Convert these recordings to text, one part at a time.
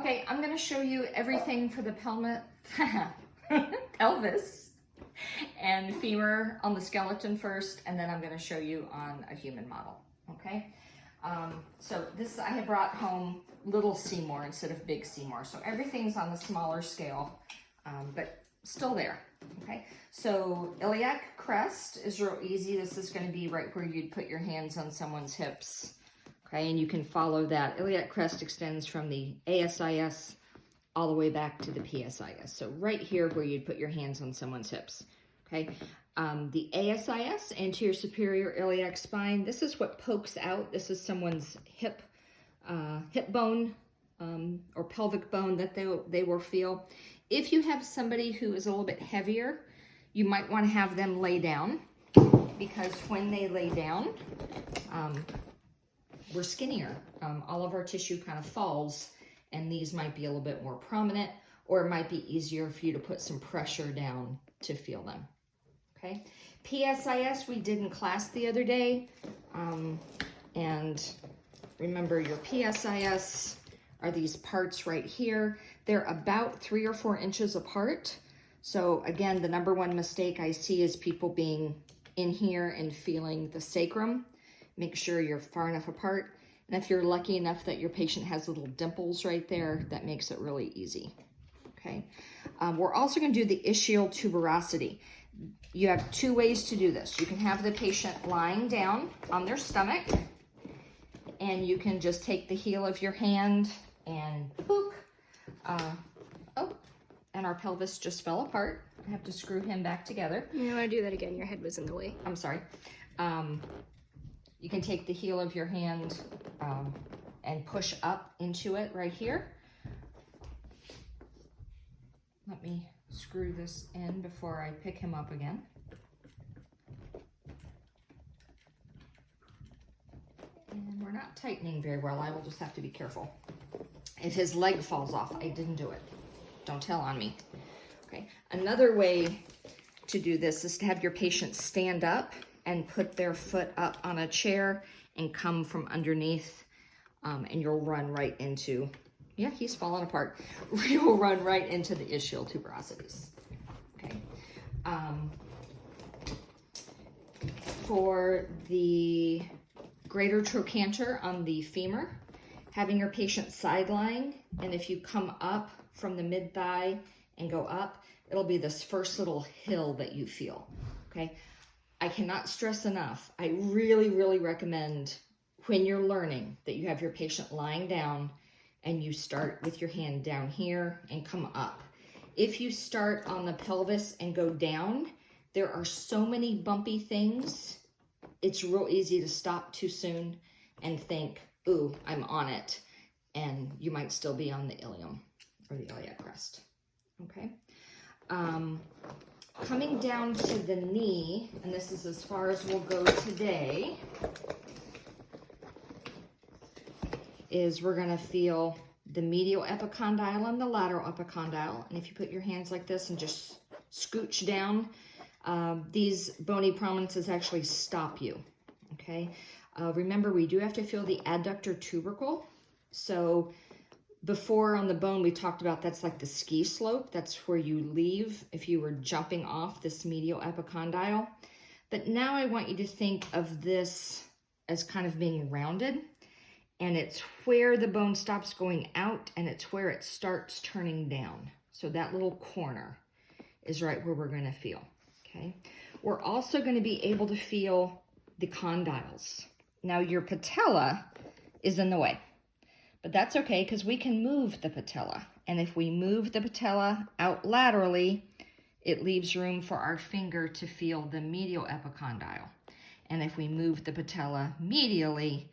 Okay, I'm going to show you everything for the pelvis and femur on the skeleton first, and then I'm going to show you on a human model, okay? So this, I have brought home little Seymour instead of big Seymour. So everything's on the smaller scale, but still there, okay? So Iliac Crest is real easy. This is going to be right where you'd put your hands on someone's hips. Okay, and you can follow that. Iliac Crest extends from the ASIS all the way back to the PSIS. So right here where you'd put your hands on someone's hips, okay? The ASIS, anterior superior iliac spine, this is what pokes out. This is someone's hip bone or pelvic bone that they will feel. If you have somebody who is a little bit heavier, you might want to have them lay down, because when they lay down, we're skinnier. All of our tissue kind of falls, and these might be a little bit more prominent, or it might be easier for you to put some pressure down to feel them, okay? PSIS we did in class the other day, and remember your PSIS are these parts right here. They're about 3 or 4 inches apart. So again, the number one mistake I see is people being in here and feeling the sacrum. Make sure you're far enough apart. And if you're lucky enough that your patient has little dimples right there, that makes it really easy, okay? We're also gonna do the ischial tuberosity. You have 2 ways to do this. You can have the patient lying down on their stomach, and you can just take the heel of your hand and boop. Oh, and our pelvis just fell apart. I have to screw him back together. You want to do that again, your head was in the way. I'm sorry. You can take the heel of your hand and push up into it right here. Let me screw this in before I pick him up again. And we're not tightening very well. I will just have to be careful. If his leg falls off, I didn't do it. Don't tell on me. Okay. Another way to do this is to have your patient stand up and put their foot up on a chair and come from underneath, and you'll run right into, yeah, he's falling apart. You'll run right into the ischial tuberosities. Okay. For the greater trochanter on the femur, having your patient side lying, and if you come up from the mid-thigh and go up, it'll be this first little hill that you feel, okay? I cannot stress enough, I really, really recommend when you're learning that you have your patient lying down and you start with your hand down here and come up. If you start on the pelvis and go down, there are so many bumpy things, it's real easy to stop too soon and think, ooh, I'm on it, and you might still be on the ilium or the iliac crest, okay? Coming down to the knee, and this is as far as we'll go today, is we're gonna feel the medial epicondyle and the lateral epicondyle. And if you put your hands like this and just scooch down, these bony prominences actually stop you, okay? Remember, we do have to feel the adductor tubercle. So before on the bone, we talked about that's like the ski slope. That's where you leave if you were jumping off this medial epicondyle. But now I want you to think of this as kind of being rounded, and it's where the bone stops going out and it's where it starts turning down. So that little corner is right where we're gonna feel, okay? We're also gonna be able to feel the condyles. Now your patella is in the way, but that's okay because we can move the patella. And if we move the patella out laterally, it leaves room for our finger to feel the medial epicondyle. And if we move the patella medially,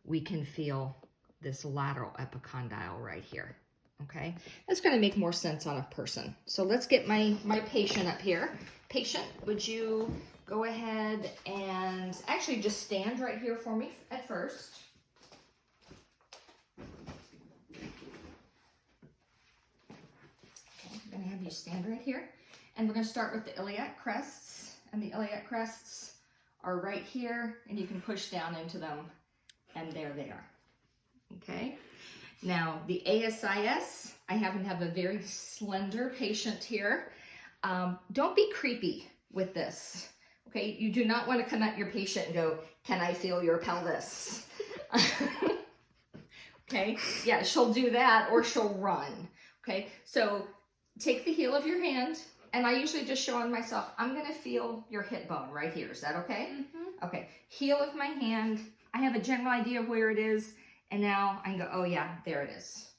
we can feel this lateral epicondyle right here, okay? That's gonna make more sense on a person. So let's get my patient up here. Patient, would you go ahead and actually just stand right here for me at first. Okay, I'm gonna have you stand right here. And we're gonna start with the iliac crests. And the iliac crests are right here, and you can push down into them, and there they are, okay? Now, the ASIS, I happen to have a very slender patient here. Don't be creepy with this, okay? You do not want to come at your patient and go, can I feel your pelvis? Okay, yeah, she'll do that or she'll run, okay? So take the heel of your hand, and I usually just show on myself, I'm gonna feel your hip bone right here. Is that okay? Mm-hmm. Okay, heel of my hand, I have a general idea of where it is, and now I can go, oh yeah, there it is,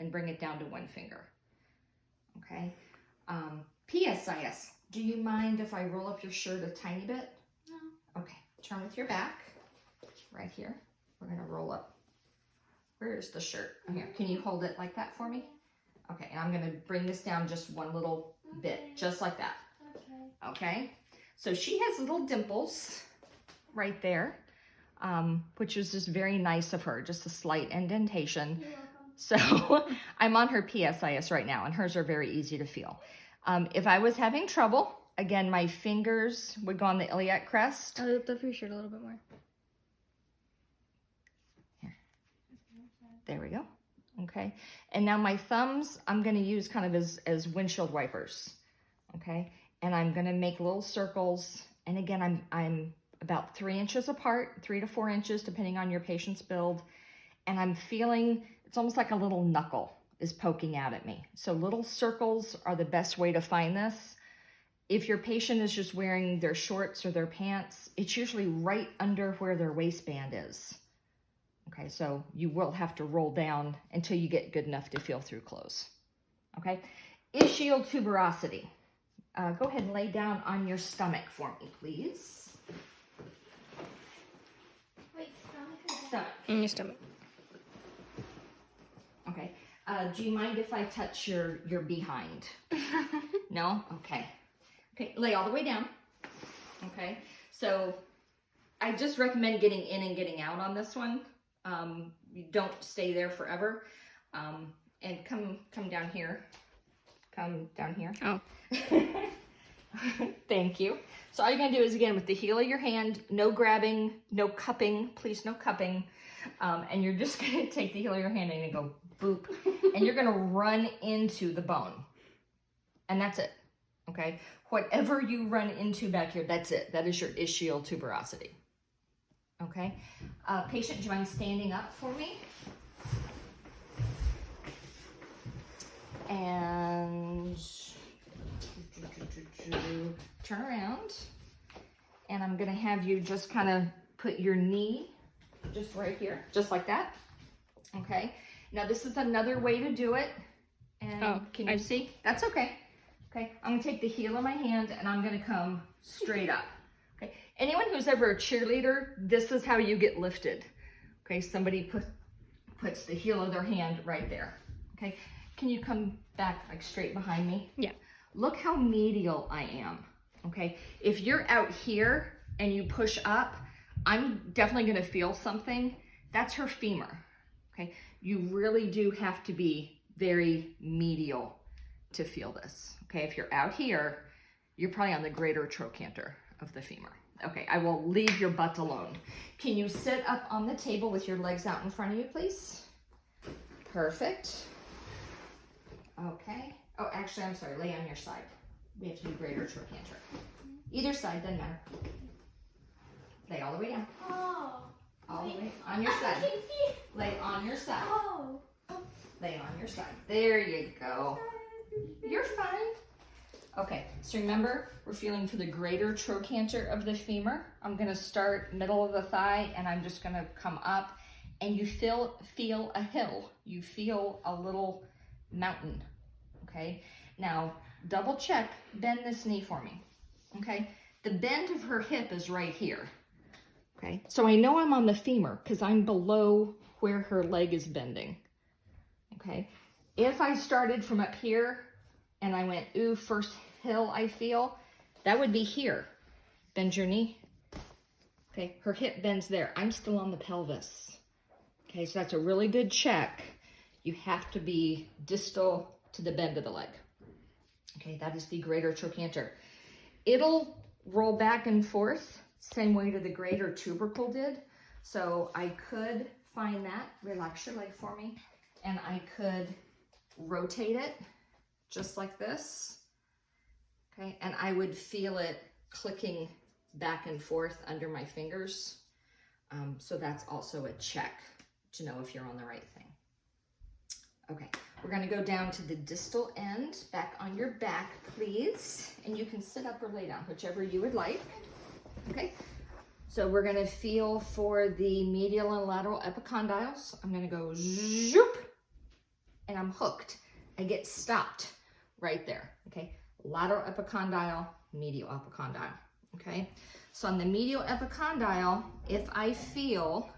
and bring it down to one finger, okay? PSIS, do you mind if I roll up your shirt a tiny bit? No. Okay, turn with your back, right here. We're gonna roll up. Where's the shirt? Here, can you hold it like that for me? Okay, and I'm gonna bring this down just one little bit, just like that. Okay, so she has little dimples right there, which is just very nice of her, just a slight indentation. So I'm on her PSIS right now, and hers are very easy to feel. If I was having trouble, again, my fingers would go on the iliac crest. I'll lift up your shirt a little bit more. Here. There we go. Okay. And now my thumbs, I'm going to use kind of as windshield wipers. Okay. And I'm going to make little circles. And again, I'm about 3 inches apart, 3 to 4 inches, depending on your patient's build. And I'm feeling, it's almost like a little knuckle is poking out at me. So little circles are the best way to find this. If your patient is just wearing their shorts or their pants, it's usually right under where their waistband is. Okay, so you will have to roll down until you get good enough to feel through clothes. Okay, ischial tuberosity. Go ahead and lay down on your stomach for me, please. Wait, stomach? Stomach. In your stomach. Okay. Do you mind if I touch your behind? No? Okay. Okay, lay all the way down. Okay, so I just recommend getting in and getting out on this one. You don't stay there forever. And come down here. Come down here. Oh. Thank you. So all you're gonna do is, again, with the heel of your hand, no grabbing, no cupping, please no cupping. And you're just gonna take the heel of your hand and you go boop, and you're gonna run into the bone. And that's it, okay? Whatever you run into back here, that's it. That is your ischial tuberosity. Okay, patient, do you mind standing up for me? And turn around. And I'm gonna have you just kind of put your knee just right here, just like that. Okay, now this is another way to do it. And can you see? That's okay. Okay, I'm gonna take the heel of my hand and I'm gonna come straight up. Okay, anyone who's ever a cheerleader, this is how you get lifted. Okay, somebody puts the heel of their hand right there. Okay, can you come back like straight behind me? Yeah. Look how medial I am. Okay, if you're out here and you push up, I'm definitely gonna feel something. That's her femur. Okay, you really do have to be very medial to feel this. Okay, if you're out here, you're probably on the greater trochanter of the femur. Okay, I will leave your butt alone. Can you sit up on the table with your legs out in front of you, please? Perfect. Okay. Oh, actually, I'm sorry, lay on your side. We have to do greater trochanter. Either side, doesn't matter. Lay all the way down. Oh. All the way on your side. Lay on your side. Oh. Lay on your side. There you go. You're fine. Okay, so remember, we're feeling for the greater trochanter of the femur. I'm gonna start middle of the thigh and I'm just gonna come up, and you feel a hill. You feel a little mountain, okay? Now, double check, bend this knee for me, okay? The bend of her hip is right here, okay? So I know I'm on the femur because I'm below where her leg is bending, okay? If I started from up here and I went, ooh, first hill I feel, that would be here. Bend your knee. Okay, her hip bends there. I'm still on the pelvis. Okay, so that's a really good check. You have to be distal to the bend of the leg. Okay, that is the greater trochanter. It'll roll back and forth, same way to the greater tubercle did. So I could find that. Relax your leg for me. and I could rotate it just like this, okay? And I would feel it clicking back and forth under my fingers. So that's also a check to know if you're on the right thing. Okay, we're gonna go down to the distal end, back on your back, please. And you can sit up or lay down, whichever you would like. Okay, so we're gonna feel for the medial and lateral epicondyles. I'm gonna go zoop, and I'm hooked. I get stopped right there, okay? Lateral epicondyle, medial epicondyle, okay? So on the medial epicondyle, if I feel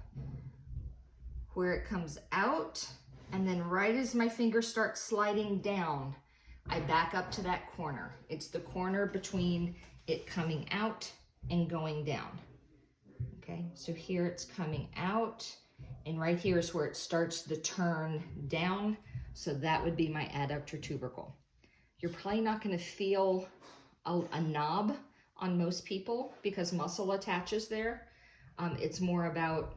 where it comes out, and then right as my finger starts sliding down, I back up to that corner. It's the corner between it coming out and going down, okay? So here it's coming out, and right here is where it starts the turn down. So that would be my adductor tubercle. You're probably not gonna feel a knob on most people because muscle attaches there. It's more about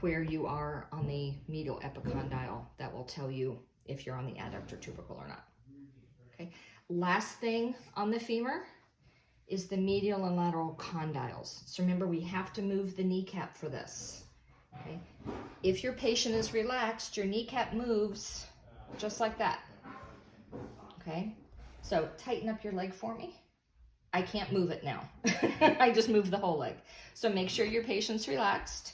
where you are on the medial epicondyle that will tell you if you're on the adductor tubercle or not. Okay. Last thing on the femur is the medial and lateral condyles. So remember, we have to move the kneecap for this. Okay. If your patient is relaxed, your kneecap moves just like that. Okay. So tighten up your leg for me. I can't move it now. I just moved the whole leg. So make sure your patient's relaxed.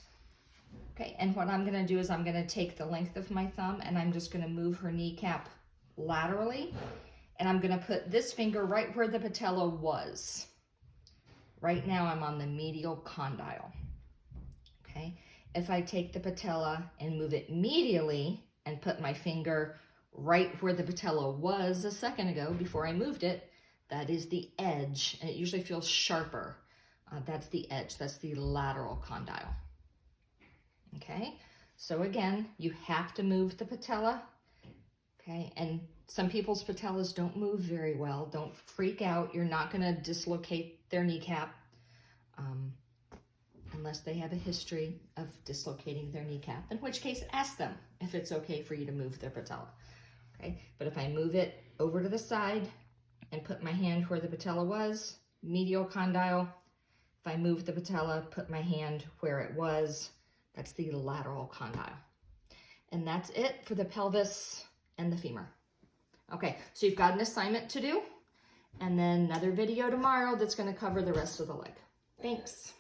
Okay, and what I'm gonna do is I'm gonna take the length of my thumb and I'm just gonna move her kneecap laterally, and I'm gonna put this finger right where the patella was. Right now I'm on the medial condyle, okay? If I take the patella and move it medially and put my finger right where the patella was a second ago before I moved it, that is the edge, and it usually feels sharper. That's the edge, that's the lateral condyle. Okay, so again, you have to move the patella, okay? And some people's patellas don't move very well. Don't freak out. You're not gonna dislocate their kneecap unless they have a history of dislocating their kneecap, in which case ask them if it's okay for you to move their patella, okay? But if I move it over to the side and put my hand where the patella was, medial condyle. If I move the patella, put my hand where it was, that's the lateral condyle. And that's it for the pelvis and the femur. Okay, so you've got an assignment to do, and then another video tomorrow that's gonna cover the rest of the leg. Thanks.